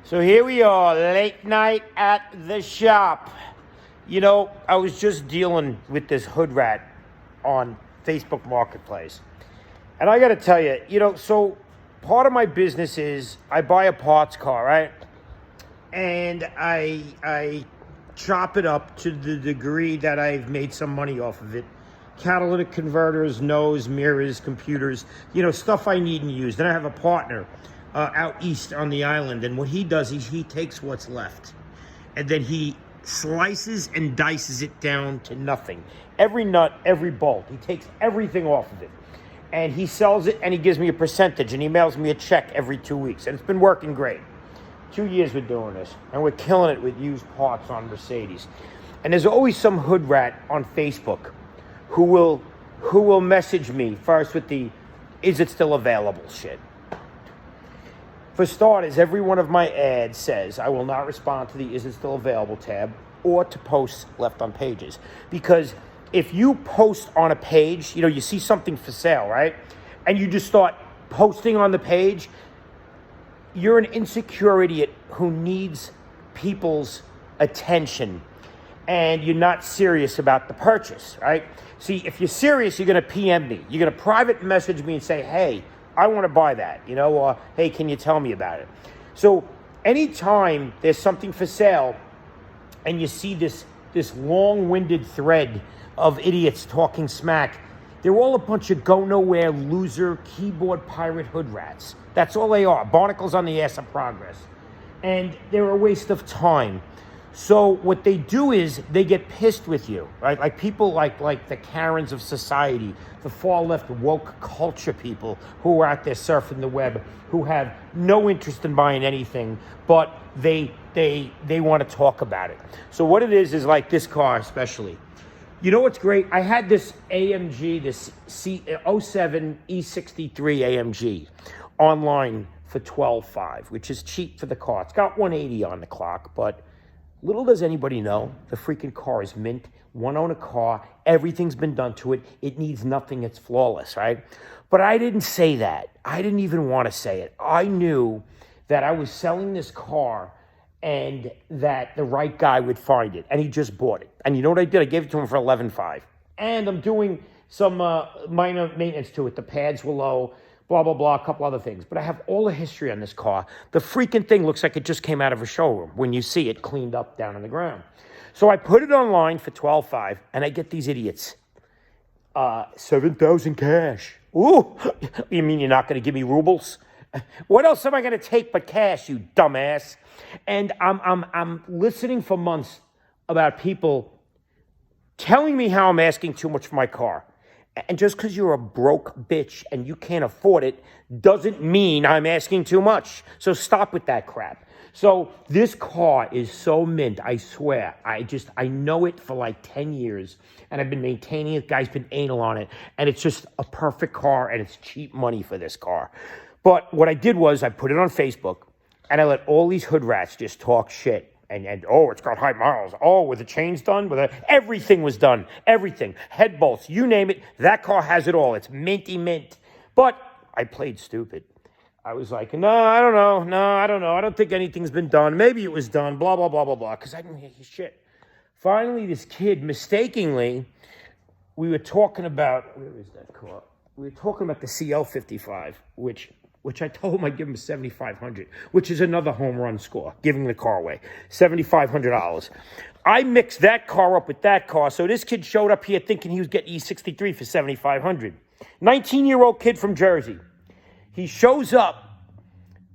So here we are, late night at the shop. You know, I was just dealing with this hood rat on Facebook Marketplace. And I got to tell you, so part of my business is I buy a parts car, right? And I chop it up to the degree that I've made some money off of it. Catalytic converters, nose, mirrors, computers, stuff I need and use. Then I have a partner out east on the island, and what he does is he takes what's left and then he slices and dices it down to nothing. Every nut, every bolt, he takes everything off of it and he sells it, and he gives me a percentage, and he mails me a check every 2 weeks, and it's been working great. 2 years we're doing this, and we're killing it with used parts on Mercedes. And there's always some hood rat on Facebook who will message me first with the "is it still available" shit. For starters, every one of my ads says I will not respond to the "is it still available" tab or to posts left on pages. Because if you post on a page, you see something for sale, right? And you just start posting on the page, you're an insecure idiot who needs people's attention, and you're not serious about the purchase, right? See, if you're serious, you're going to PM me. You're going to private message me and say, "Hey, I want to buy that," or "Hey, can you tell me about it?" So anytime there's something for sale and you see this long-winded thread of idiots talking smack, they're all a bunch of go-nowhere, loser, keyboard pirate hood rats. That's all they are, barnacles on the ass of progress. And they're a waste of time. So what they do is they get pissed with you, right? Like people like the Karens of society, the far left woke culture people who are out there surfing the web, who have no interest in buying anything, but they want to talk about it. So what it is like this car especially. You know what's great? I had this AMG, this '07 E63 AMG online for $12,500, which is cheap for the car. It's got 180 on the clock, but little does anybody know, the freaking car is mint, one owner car, everything's been done to it, it needs nothing, it's flawless, right? But I didn't say that. I didn't even want to say it. I knew that I was selling this car and that the right guy would find it, and he just bought it. And you know what I did? I gave it to him for $11,500. And I'm doing some minor maintenance to it. The pads were low, blah, blah, blah, a couple other things. But I have all the history on this car. The freaking thing looks like it just came out of a showroom when you see it cleaned up down on the ground. So I put it online for $12,500, and I get these idiots. $7,000 cash. Ooh, you mean you're not going to give me rubles? What else am I going to take but cash, you dumbass? And I'm listening for months about people telling me how I'm asking too much for my car. And just because you're a broke bitch and you can't afford it doesn't mean I'm asking too much. So stop with that crap. So this car is so mint, I swear. I know it for like 10 years, and I've been maintaining it. Guy's been anal on it, and it's just a perfect car, and it's cheap money for this car. But what I did was I put it on Facebook, and I let all these hood rats just talk shit. And it's got high miles. Were the chains done? Everything was done. Everything. Head bolts, you name it. That car has it all. It's minty mint. But I played stupid. I was like, no, I don't know. No, I don't know. I don't think anything's been done. Maybe it was done. Blah, blah, blah, blah, blah. Because I didn't hear shit. Finally, this kid, mistakenly, we were talking about, where is that car? We were talking about the CL55, which I told him I'd give him $7,500, which is another home run score, giving the car away, $7,500. I mixed that car up with that car, so this kid showed up here thinking he was getting E63 for $7,500. 19-year-old kid from Jersey. He shows up,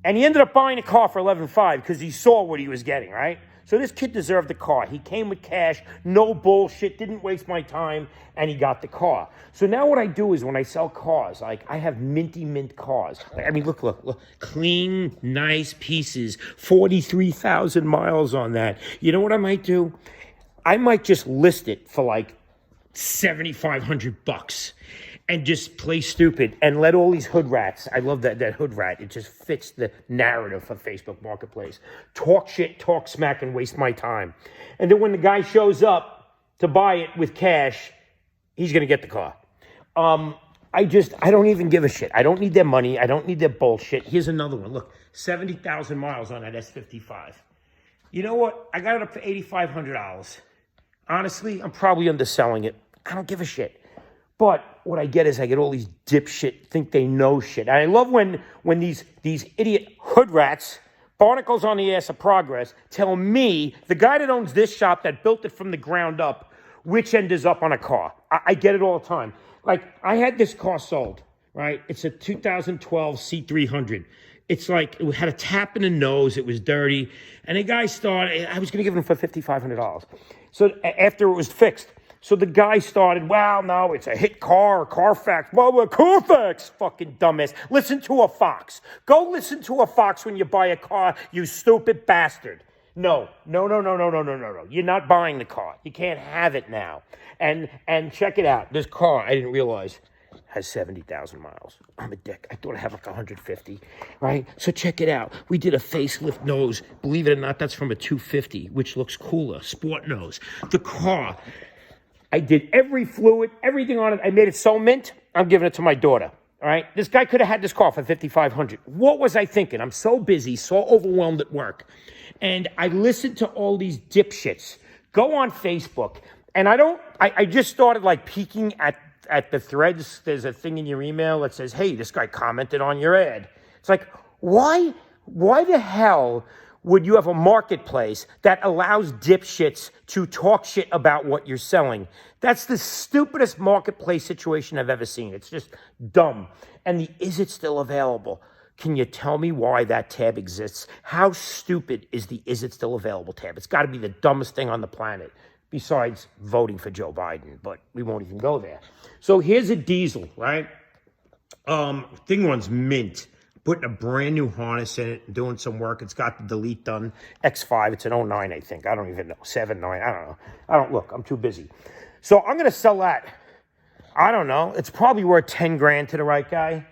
and he ended up buying a car for $11,500 because he saw what he was getting, right? So this kid deserved the car. He came with cash, no bullshit, didn't waste my time, and he got the car. So now what I do is when I sell cars, like I have minty mint cars. I mean, look, clean, nice pieces, 43,000 miles on that. You know what I might do? I might just list it for like $7,500 and just play stupid and let all these hood rats, I love that hood rat, it just fits the narrative for Facebook Marketplace. Talk shit, talk smack, and waste my time. And then when the guy shows up to buy it with cash, he's going to get the car. I don't even give a shit. I don't need their money. I don't need their bullshit. Here's another one. Look, 70,000 miles on that S55. You know what? I got it up for $8,500. Honestly, I'm probably underselling it. I don't give a shit. But what I get is I get all these dipshit think they know shit. And I love when these idiot hood rats, barnacles on the ass of progress, tell me, the guy that owns this shop that built it from the ground up, which end is up on a car. I get it all the time. Like, I had this car sold, right? It's a 2012 C300. It's like, it had a tap in the nose. It was dirty. And the guy started, I was going to give him for $5,500. So after it was fixed. So the guy started, well, no, it's a hit car, Carfax. Well, Carfax, fucking dumbass. Listen to a Fox. Go listen to a Fox when you buy a car, you stupid bastard. No. You're not buying the car. You can't have it now. And check it out. This car, I didn't realize, has 70,000 miles. I'm a dick. I thought I had like 150, right? So check it out. We did a facelift nose. Believe it or not, that's from a 250, which looks cooler. Sport nose. The car, I did every fluid, everything on it. I made it so mint, I'm giving it to my daughter. All right? This guy could have had this car for $5,500. What was I thinking? I'm so busy, so overwhelmed at work. And I listened to all these dipshits go on Facebook. And I just started like peeking at the threads. There's a thing in your email that says, hey, this guy commented on your ad. It's like, why the hell would you have a marketplace that allows dipshits to talk shit about what you're selling? That's the stupidest marketplace situation I've ever seen. It's just dumb. And the is it still available? Can you tell me why that tab exists? How stupid is the is it still available tab? It's got to be the dumbest thing on the planet, besides voting for Joe Biden, but we won't even go there. So here's a diesel, right? Thing runs mint. Putting a brand new harness in it, doing some work. It's got the delete done. X5, it's an 09, I think. I don't even know. 7, 9, I don't know. I don't look. I'm too busy. So I'm going to sell that. I don't know. It's probably worth 10 grand to the right guy.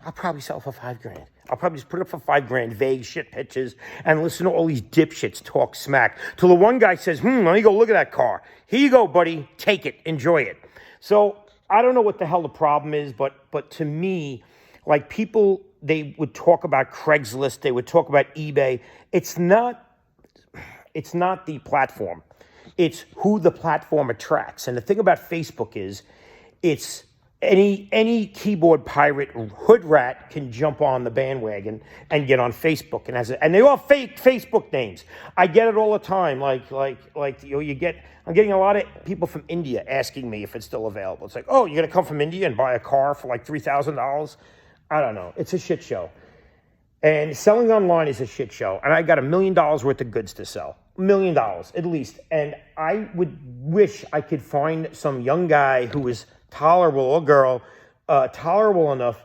I'll probably sell it for 5 grand. I'll probably just put it up for 5 grand, vague shit pitches, and listen to all these dipshits talk smack. Till the one guy says, let me go look at that car. Here you go, buddy. Take it. Enjoy it. So I don't know what the hell the problem is, but to me, like people, they would talk about Craigslist. They would talk about eBay. It's not the platform. It's who the platform attracts. And the thing about Facebook is it's any keyboard pirate hood rat can jump on the bandwagon and get on Facebook and they all fake Facebook names. I get it all the time. I'm getting a lot of people from India asking me if it's still available. It's like, oh, you're gonna come from India and buy a car for like $3,000? I don't know. It's a shit show. And selling online is a shit show. And I got $1 million worth of goods to sell. $1 million at least. And I would wish I could find some young guy who is tolerable, or girl, tolerable enough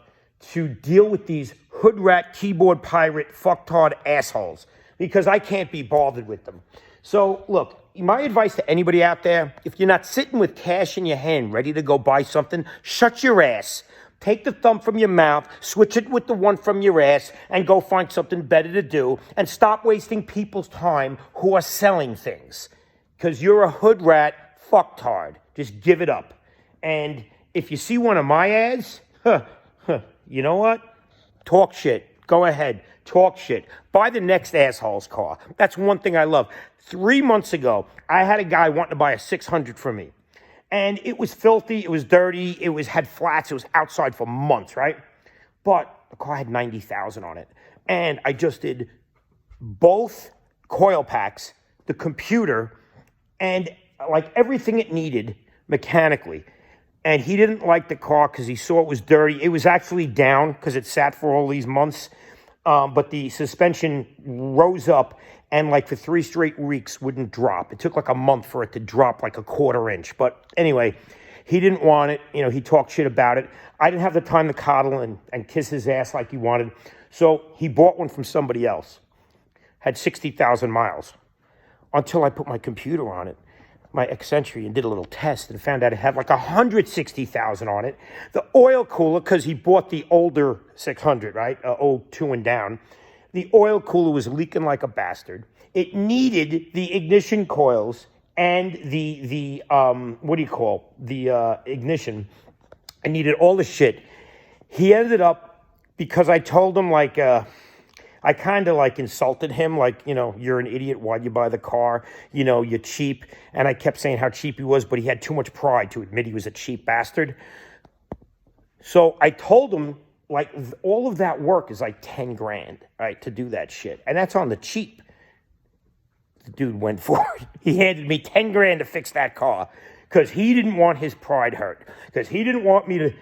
to deal with these hood rat, keyboard pirate, fucktard assholes. Because I can't be bothered with them. So, look, my advice to anybody out there, if you're not sitting with cash in your hand ready to go buy something, shut your ass. Take the thumb from your mouth, switch it with the one from your ass, and go find something better to do. And stop wasting people's time who are selling things. Because you're a hood rat fucktard. Just give it up. And if you see one of my ads, you know what? Talk shit. Go ahead. Talk shit. Buy the next asshole's car. That's one thing I love. 3 months ago, I had a guy wanting to buy a 600 from me. And it was filthy, it was dirty, had flats, it was outside for months, right? But the car had 90,000 on it. And I just did both coil packs, the computer, and like everything it needed mechanically. And he didn't like the car because he saw it was dirty. It was actually down because it sat for all these months. But the suspension rose up and like for 3 straight weeks wouldn't drop. It took like a month for it to drop like a 1/4 inch. But anyway, he didn't want it. You know, he talked shit about it. I didn't have the time to coddle and kiss his ass like he wanted. So he bought one from somebody else. Had 60,000 miles until I put my computer on it, my Accenture, and did a little test and found out it had like 160,000 on it. The oil cooler, because he bought the older 600, right? 02 and down. The oil cooler was leaking like a bastard. It needed the ignition coils and the ignition. I needed all the shit. He ended up, because I told him like, I kind of like insulted him, like, you're an idiot. Why'd you buy the car? You're cheap. And I kept saying how cheap he was, but he had too much pride to admit he was a cheap bastard. So I told him, like, all of that work is like 10 grand, right, to do that shit. And that's on the cheap. The dude went for it. He handed me 10 grand to fix that car because he didn't want his pride hurt, because he didn't want me to.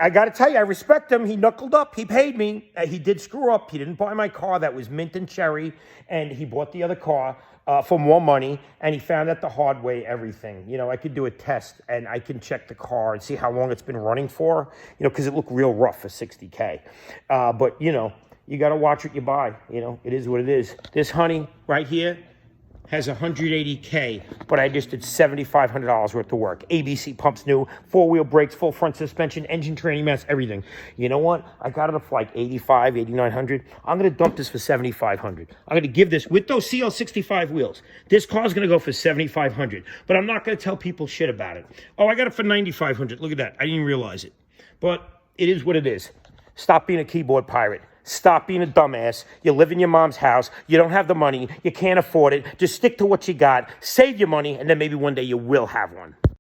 I got to tell you, I respect him. He knuckled up. He paid me. He did screw up. He didn't buy my car that was mint and cherry, and he bought the other car for more money, and he found out the hard way everything. I could do a test, and I can check the car and see how long it's been running for, because it looked real rough for $60K. But, you got to watch what you buy. It is what it is. This honey right here has 180K, but I just did $7,500 worth of work. ABC pumps new, 4-wheel brakes, full front suspension, engine training mats, everything. You know what? I got it for like 85, 8,900. I'm going to dump this for 7,500. I'm going to give this with those CL65 wheels. This car's going to go for 7,500, but I'm not going to tell people shit about it. Oh, I got it for 9,500. Look at that. I didn't even realize it. But it is what it is. Stop being a keyboard pirate. Stop being a dumbass. You live in your mom's house. You don't have the money. You can't afford it. Just stick to what you got. Save your money, and then maybe one day you will have one.